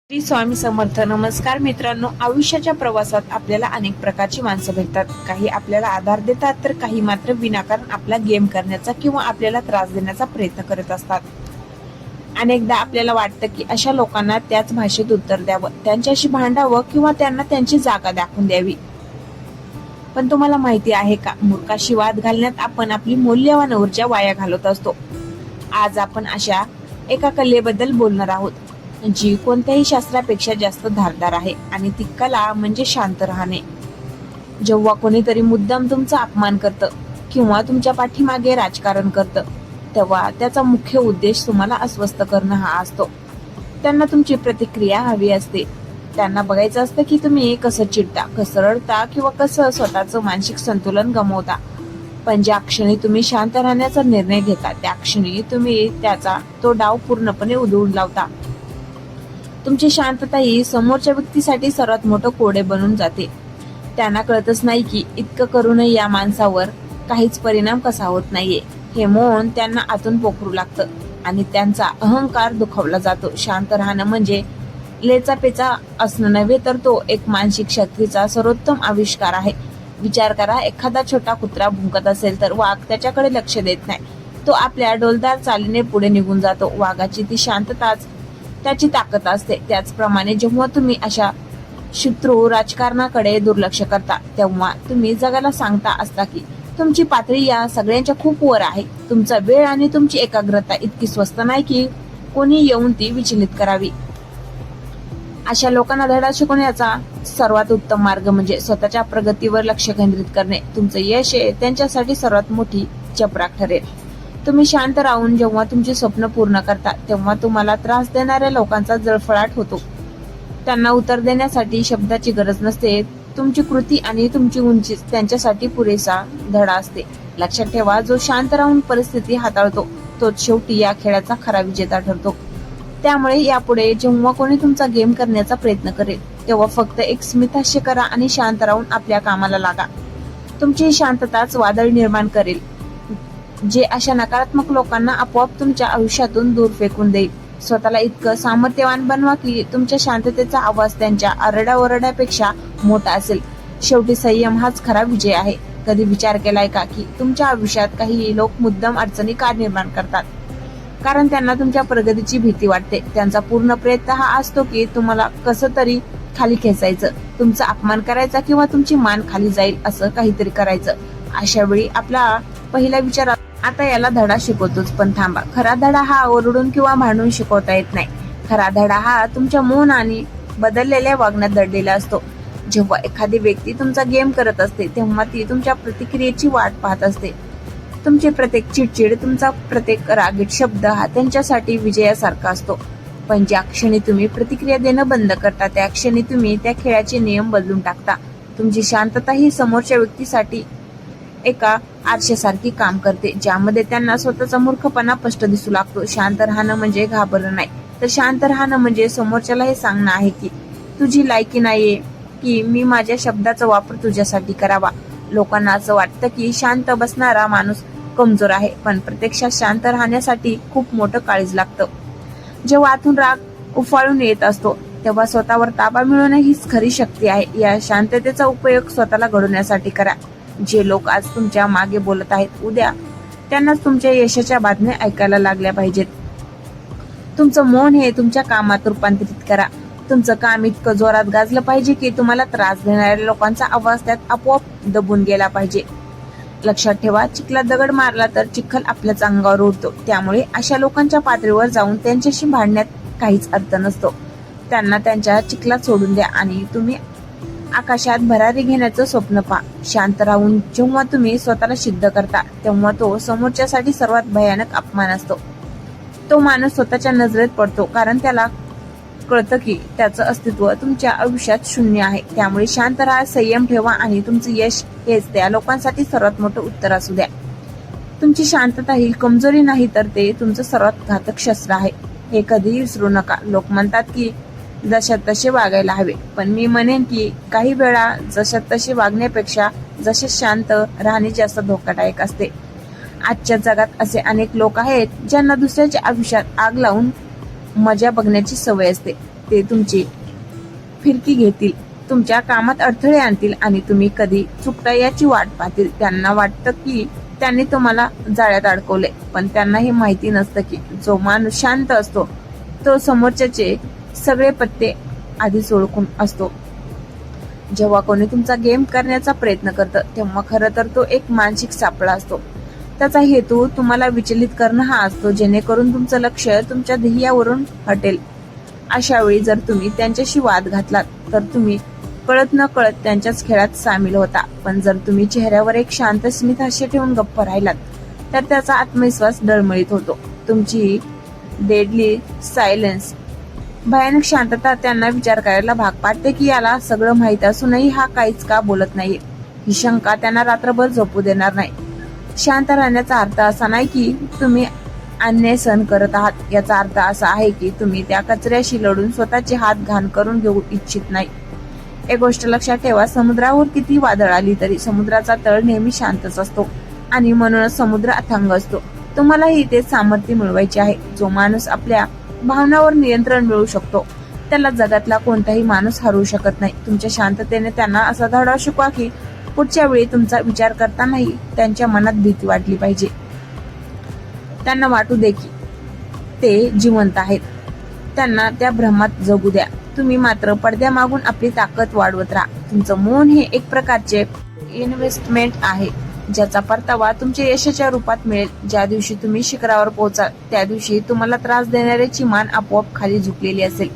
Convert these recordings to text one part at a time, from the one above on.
श्री स्वामी समर्थ. नमस्कार मित्रांनो, आयुष्याच्या प्रवासात आपल्याला अनेक प्रकारची माणसं भेटतात. काही आपल्याला आधार देतात तर काही मात्र विनाकारण आपला गेम करण्याचा किंवा आपल्याला त्रास देण्याचा प्रयत्न करत असतात. अनेकदा आपल्याला वाटतं की अशा लोकांना त्याच भाषेत उत्तर द्यावं, त्यांच्याशी भांडावं किंवा त्यांना त्यांची जागा दाखवून द्यावी. पण तुम्हाला माहिती आहे का, मूर्खाशी वाद घालण्यात आपण आपली मौल्यवान ऊर्जा वाया घालवत असतो. आज आपण अशा एका कलेबद्दल बोलणार आहोत जी कोणत्याही शास्त्रापेक्षा जास्त धारदार आहे, आणि ती कला म्हणजे शांत राहणे. जेव्हा कोणीतरी मुद्दाम तुमचा अपमान करतं किंवा तुमच्या पाठीमागे राजकारण करतं, तेव्हा त्याचा मुख्य उद्देश तुम्हाला अस्वस्थ करणं हा असतो. त्यांना तुमची प्रतिक्रिया हवी असते. त्यांना बघायचं असतं की तुम्ही कसं चिडता, कसं रडता किंवा कसं स्वतःचं मानसिक संतुलन गमावता. पण ज्या क्षणी तुम्ही शांत राहण्याचा निर्णय घेता, त्या क्षणी तुम्ही त्याचा तो डाव पूर्णपणे उधळून लावता. तुमची शांतता ही समोरच्या व्यक्तीसाठी सर्वात मोठं कोडे बनून जाते. त्यांना कळतच नाही की इतकं करूनही या माणसावर काहीच परिणाम कसा होत नाहीये. हे मौन त्यांना आतून पोखरू लागतं आणि त्यांचा अहंकार दुखावला जातो. शांत राहणं म्हणजे लेचापेचा असणं नव्हे, तर तो एक मानसिक शक्तीचा सर्वोत्तम आविष्कार आहे. विचार करा, एखादा छोटा कुत्रा भुंकत असेल तर वाघ त्याच्याकडे लक्ष देत नाही. तो आपल्या डौलदार चालीने पुढे निघून जातो. वाघाची ती शांतताच त्याची ताकद असते. त्याचप्रमाणे जेव्हा तुम्ही अशा शत्रू राजकारणाकडे दुर्लक्ष करता, तेव्हा तुम्ही जगाला सांगता असता की तुमची पातळी या सगळ्यांच्या खूप वर आहे. तुमचा वेळ आणि तुमची एकाग्रता इतकी स्वस्त नाही की कोणी येऊन ती विचलित करावी. अशा लोकांना धडा शिकवण्याचा सर्वात उत्तम मार्ग म्हणजे स्वतःच्या प्रगतीवर लक्ष केंद्रित करणे. तुमचं यश हे त्यांच्यासाठी सर्वात मोठी चपराक ठरेल. तुम्ही शांत राहून जेव्हा तुमची स्वप्न पूर्ण करता, तेव्हा तुम्हाला त्रास देणाऱ्या लोकांचा जळफळाट होतो. त्यांना उत्तर देण्यासाठी शब्दाची गरज नसते. तुमची कृती आणि तुमची उंची त्यांच्यासाठी पुरेसा धडा असते. लक्षात ठेवा, जो शांत राहून परिस्थिती हाताळतो तोच शेवटी या खेळाचा खरा विजेता ठरतो. त्यामुळे यापुढे जेव्हा कोणी तुमचा गेम करण्याचा प्रयत्न करेल, तेव्हा फक्त एक स्मितहास्य करा आणि शांत राहून आपल्या कामाला लागा. तुमची शांतताच वादळ निर्माण करेल, जे अशा नकारात्मक लोकांना आपोआप तुमच्या आयुष्यातून दूर फेकून देईल. स्वतःला इतकं सामर्थ्यवान बनवा की तुमच्या शांततेचा आवाज त्यांच्या आरडाओरड्यापेक्षा मोठा असेल. शेवटी संयम हाच खरा विजय आहे. कधी विचार केलाय का की तुमच्या आयुष्यात काही लोक मुद्दाम अडचणी का निर्माण करतात? कारण त्यांना तुमच्या प्रगतीची भीती वाटते. त्यांचा पूर्ण प्रयत्न हा असतो की तुम्हाला कसं तरी खाली खेचायचं, तुमचा अपमान करायचा किंवा तुमची मान खाली जाईल असं काहीतरी करायचं. अशा वेळी आपला पहिला विचार, आता याला धडा शिकवतोच, पण थांबा. खरा धडा हा ओरडून किंवा भांडून शिकवता येत नाही. खरा धडा हा तुमच्या मौन आणि बदललेल्या वागण्यात दडलेला असतो. जेव्हा एखादी व्यक्ती तुमचा गेम करत असते, तेव्हा ती तुमच्या प्रतिक्रियेची वाट पाहत असते. तुमची प्रत्येक चिडचिड, तुमचा प्रत्येक रागीट शब्द हा त्यांच्यासाठी विजयासारखा असतो. पण ज्या क्षणी तुम्ही प्रतिक्रिया देणं बंद करता, त्या क्षणी तुम्ही त्या खेळाचे नियम बदलून टाकता. तुमची शांतता ही समोरच्या व्यक्तीसाठी एका आरशासारखी काम करते, ज्यामध्ये त्यांना स्वतःचा मूर्खपणा स्पष्ट दिसू लागतो. शांत राहणं म्हणजे घाबरणं नाही, तर शांत राहणं म्हणजे समोरच्याला हे सांगणं आहे की तुझी लायकी नाहीये की मी माझ्या शब्दाचा वापर तुझ्यासाठी करावा. लोकांना असं वाटतं की शांत बसणारा माणूस कमजोर आहे, पण प्रत्यक्षात शांत राहण्यासाठी खूप मोठं काळीज लागतं. जेव्हा आतून राग उफाळून येत असतो, तेव्हा स्वतःवर ताबा मिळवणं हीच खरी शक्ती आहे. या शांततेचा उपयोग स्वतःला घडवण्यासाठी करा. जे लोक आज तुमच्या मागे बोलत आहेत, उद्या त्यांनाच तुमच्या यशाच्या बातम्या ऐकायला लागल्या पाहिजेत. तुमचं मौन हे तुमच्या कामात रूपांतरित करा. तुमचं काम इतकं जोरात गाजलं पाहिजे की तुम्हाला त्रास देणाऱ्या लोकांचा आवाज त्यात आपोआप दबून गेला पाहिजे. लक्षात ठेवा, चिखलात दगड मारला तर चिखल आपल्याच अंगावर उडतो. त्यामुळे अशा लोकांच्या पातळीवर जाऊन त्यांच्याशी भांडण्यात काहीच अर्थ नसतो. त्यांना त्यांच्या चिखलात सोडून द्या आणि तुम्ही आकाशात भरारी घेण्याचं स्वप्न पहा. शांत राहून जेव्हा तुम्ही स्वतःला सिद्ध करता, तेव्हा तो समोरच्यासाठी सर्वात भयानक अपमान असतो. तो माणूस स्वतःच्या नजरेत पडतो, कारण त्याला कळतं की त्याचं अस्तित्व तुमच्या आयुष्यात शून्य आहे. त्यामुळे शांत राहा, संयम ठेवा आणि तुमचं यश हेच त्या लोकांसाठी सर्वात मोठं उत्तर असू द्या. तुमची शांतता ही कमजोरी नाही, तर ते तुमचं सर्वात घातक शस्त्र आहे. हे कधीही विसरू नका. लोक म्हणतात की जशात तसे वागायला हवे, पण मी म्हणेन की काही वेळा जशात तसे वागण्यापेक्षा जसे शांत राहणे जास्त धोकादायक असते. आजच्या जगात असे अनेक लोक आहेत ज्यांना दुसऱ्याच्या आयुष्यात आग लावून मजा बघण्याची सवय असते. ते तुमची फिरकी घेतील, तुमच्या कामात अडथळे आणतील आणि तुम्ही कधी चुकता याची वाट पाहतील. त्यांना वाटतं की त्यांनी तुम्हाला जाळ्यात अडकवले, पण त्यांना हे माहिती नसतं की जो माणूस शांत असतो तो समोरच्याचे सगळे पत्ते आधीच ओळखून असतो. जेव्हा कोणी तुमचा गेम करण्याचा प्रयत्न करतं तेव्हा खरं तर तो एक मानसिक सापळा असतो. त्याचा हेतू तुम्हाला विचलित करणं हा असतो, जेणेकरून तुमचं लक्ष तुमच्या ध्येयावरून हटेल. अशा वेळी जर तुम्ही त्यांच्याशी वाद घातलात तर तुम्ही कळत न कळत त्यांच्याच खेळात सामील होता. पण जर तुम्ही चेहऱ्यावर एक शांत स्मित हास्य ठेवून गप्प राहिलात तर त्याचा आत्मविश्वास डळमळीत होतो. तुमची डेडली सायलेन्स, भयानक शांतता त्यांना विचार करायला भाग पाडते की याला सगळं माहीत असूनही हा काहीच का बोलत नाहीये. ही शंका त्यांना रात्रभर झोपू देणार नाही. शांत राहण्याचा अर्थ असा नाही की तुम्ही अन्याय सहन करत आहात. याचा अर्थ असा आहे की तुम्ही त्या कचऱ्याशी लढून स्वतःचे हात घाण करून घेऊ इच्छित नाही. एक गोष्ट लक्षात ठेवा, समुद्रावर किती वादळ आली तरी समुद्राचा तळ नेहमी शांतच असतो आणि म्हणूनच समुद्र अथांग असतो. तुम्हालाही तेच सामर्थ्य मिळवायचे आहे. जो माणूस आपल्या भावनावर नियंत्रण मिळवू शकतो त्याला जगातला कोणताही माणूस हरवू शकत नाही. तुमच्या शांततेने त्यांना असा धडा शिकवा की पुढच्या वेळी तुमचा विचार करतानाही त्यांच्या मनात भीती वाटली पाहिजे. त्यांना वाटू दे की ते जिवंत आहेत. त्यांना त्या भ्रमात जगू द्या. तुम्ही मात्र पडद्यामागून आपली ताकद वाढवत राहा. तुमचं मौन हे एक प्रकारचे इन्व्हेस्टमेंट आहे, ज्याचा परतावा तुमच्या यशाच्या रूपात मिळेल. ज्या दिवशी तुम्ही शिखरावर पोहोचाल त्या दिवशी तुम्हाला त्रास देणाऱ्याची मान आपोआप खाली झुकलेली असेल.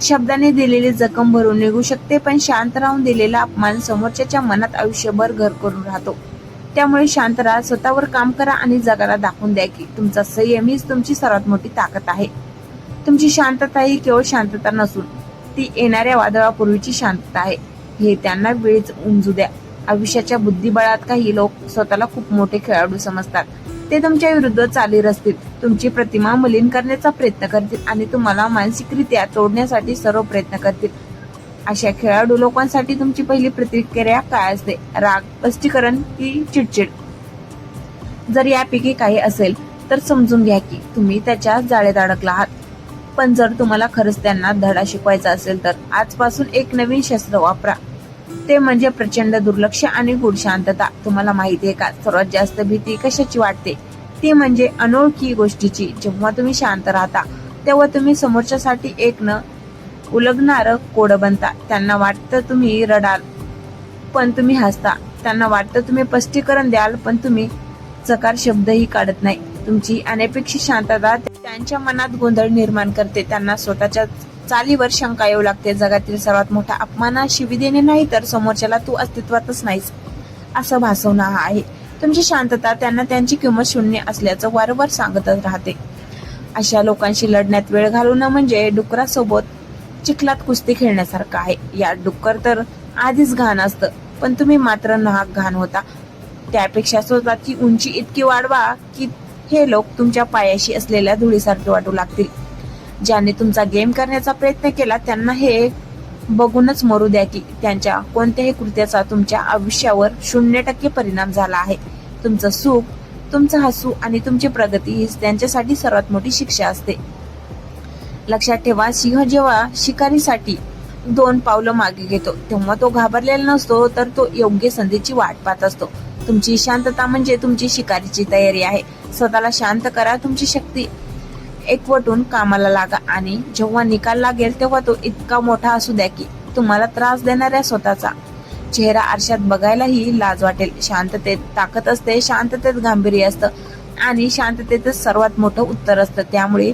शब्दाने दिलेली जखम भरून निघू शकते, पण शांत राहून दिलेला अपमान समोरच्याच्या मनात आयुष्यभर घर करून राहतो. त्यामुळे शांत राहा, स्वतःवर काम करा आणि जगाला दाखवून द्या की तुमचा संयम हीच तुमची सर्वात मोठी ताकद आहे. तुमची शांतता ही केवळ शांतता नसून ती येणाऱ्या वादळापूर्वीची शांतता आहे. हे त्यांना वेळीच उमजू द्या. आयुष्याच्या बुद्धिबळात काही लोक स्वतःला खूप मोठे खेळाडू समजतात. ते तुमच्या विरुद्ध चाली रचतील, तुमची प्रतिमा मलिन करण्याचा प्रयत्न करतील आणि तुम्हाला मानसिकरित्या तोडण्यासाठी सर्व प्रयत्न करतील. अशा खेळाडू लोकांसाठी तुमची पहिली प्रतिक्रिया काय असते? राग, स्पष्टीकरण की चिडचिड? जर यापैकी काही असेल तर समजून घ्या की तुम्ही त्याच्या जाळ्यात अडकला आहात. पण जर तुम्हाला खरंच त्यांना धडा शिकवायचा असेल तर आजपासून एक नवीन शस्त्र वापरा. ते म्हणजे प्रचंड दुर्लक्ष आणि गूढ शांतता. तुम्हाला माहिती आहे का, सर्वात जास्त भीती कशाची वाटते? ती म्हणजे अनोळखी गोष्टीची. जेव्हा तुम्ही शांत राहता तेव्हा तुम्ही समोरच्यासाठी एक न उलगणारं कोड बनता. त्यांना वाटतं तुम्ही रडाल पण तुम्ही हसता. त्यांना वाटतं तुम्ही स्पष्टीकरण द्याल पण तुम्ही चकार शब्दही काढत नाही. तुमची अनपेक्षित शांतता त्यांच्या मनात गोंधळ निर्माण करते. त्यांना स्वतःच्या चालीवर शंका येऊ लागते. जगातील सर्वात मोठा अपमान शिवी देणे नाही तर समोरच्याला तू अस्तित्वातच नाहीस असं भासवणं हा आहे. तुमची शांतता त्यांना त्यांची किंमत शून्य असल्याचं वारंवार सांगतच राहते. अशा लोकांशी लढण्यात वेळ घालवणं म्हणजे डुकरासोबत चिखलात कुस्ती खेळण्यासारखं आहे. या डुक्कर तर आधीच घाण असतं पण तुम्ही मात्र नाहक घाण होता. त्यापेक्षा स्वतःची उंची इतकी वाढवा की हे लोक तुमच्या पायाशी असलेल्या धुळीसारखे वाटू लागतील. ज्यांनी तुमचा गेम करण्याचा प्रयत्न केला त्यांना हे बघूनच मरू द्या की त्यांच्या कोणत्याही कृत्याचा तुमच्या आयुष्यावर 0% परिणाम झाला आहे. तुमचं सुख, तुमचं हसू आणि तुमची प्रगती हीच त्यांच्यासाठी सर्वात मोठी शिक्षा असते. लक्षात ठेवा, सिंह जेव्हा शिकारीसाठी 2 पावलं मागे घेतो तेव्हा तो घाबरलेला नसतो तर तो योग्य संधीची वाट पाहत असतो. तुमची शांतता म्हणजे तुमची शिकारीची तयारी आहे. स्वतःला शांत करा, तुमची शक्ती एकवटून कामाला लागा आणि जेव्हा निकाल लागेल तेव्हा तो इतका मोठा असू द्या की तुम्हाला त्रास देणाऱ्या स्वतःचा चेहरा आरशात बघायलाही लाज वाटेल. शांततेत ताकद असते, शांततेत गांभीर्य असतं आणि शांततेतच सर्वात मोठं उत्तर असतं. त्यामुळे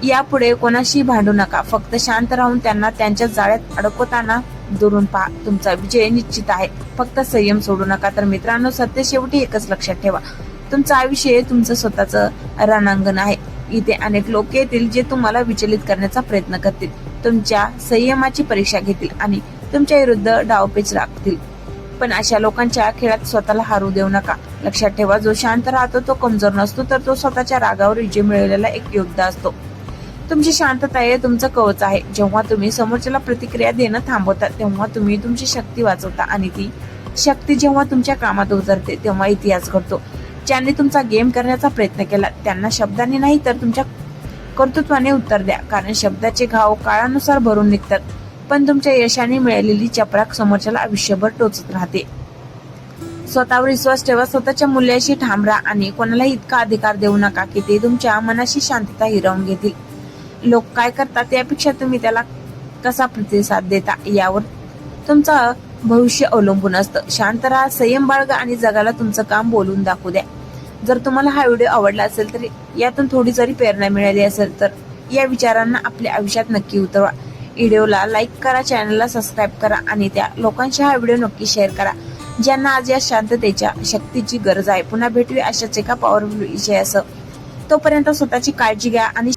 यापुढे कोणाशी भांडू नका. फक्त शांत राहून त्यांना त्यांच्या जाळ्यात अडकवताना दुरून पहा. तुमचा विजय निश्चित आहे. फक्त संयम सोडू नका. तर मित्रांनो, सत्य शेवटी एकच लक्षात ठेवा, तुमचं आयुष्य तुमचं स्वतःचं रणांगण आहे. इथे अनेक लोक येतील जे तुम्हाला विचलित करण्याचा प्रयत्न करतील, तुमच्या संयमाची परीक्षा घेतील आणि तुमच्या विरुद्ध डावपेच राखतील. पण अशा लोकांच्या खेळात स्वतःला हारू देऊ नका. लक्षात ठेवा, जो शांत राहतो तो कमजोर नसतो तर तो स्वतःच्या रागावर विजय मिळवलेला एक योद्धा असतो. तुमची शांतता हे तुमचं कवच आहे. जेव्हा तुम्ही समोरच्याला प्रतिक्रिया देणं थांबवता तेव्हा तुम्ही तुमची शक्ती वाचवता आणि ती शक्ती जेव्हा तुमच्या कामात उतरते तेव्हा इतिहास घडतो. ज्यांनी तुमचा गेम करण्याचा प्रयत्न केला त्यांना शब्दांनी नाही तर तुमच्या कर्तृत्वाने उत्तर द्या, कारण शब्दाचे घाव काळानुसार भरून निघतात, पण तुमच्या यशाने मिळालेली चपराक समोरच्याला आयुष्यभर टोचत राहते. स्वतःवर विश्वास ठेवा, स्वतःच्या मूल्याशी ठाम राहा आणि कोणालाही इतका अधिकार देऊ नका की ते तुमच्या मनाशी शांतता हिरावून घेतील. लोक काय करतात यापेक्षा तुम्ही त्याला कसा प्रतिसाद देता यावर तुमचं भविष्य अवलंबून असतं. शांत राहा, संयम बाळगा आणि जगाला तुमचं काम बोलून दाखवू द्या. जर तुम्हाला हा व्हिडिओ आवडला असेल तर यातून थोडी जरी प्रेरणा मिळाली असेल तर या विचारांना आपल्या आयुष्यात नक्की उतरवा. व्हिडिओला लाईक करा, चॅनलला सबस्क्राईब करा आणि त्या लोकांशी हा व्हिडिओ नक्की शेअर करा ज्यांना आज या शांततेच्या शक्तीची गरज आहे. पुन्हा भेटूया अशाच एका पॉवरफुल विषयासह. तोपर्यंत स्वतःची काळजी घ्या आणि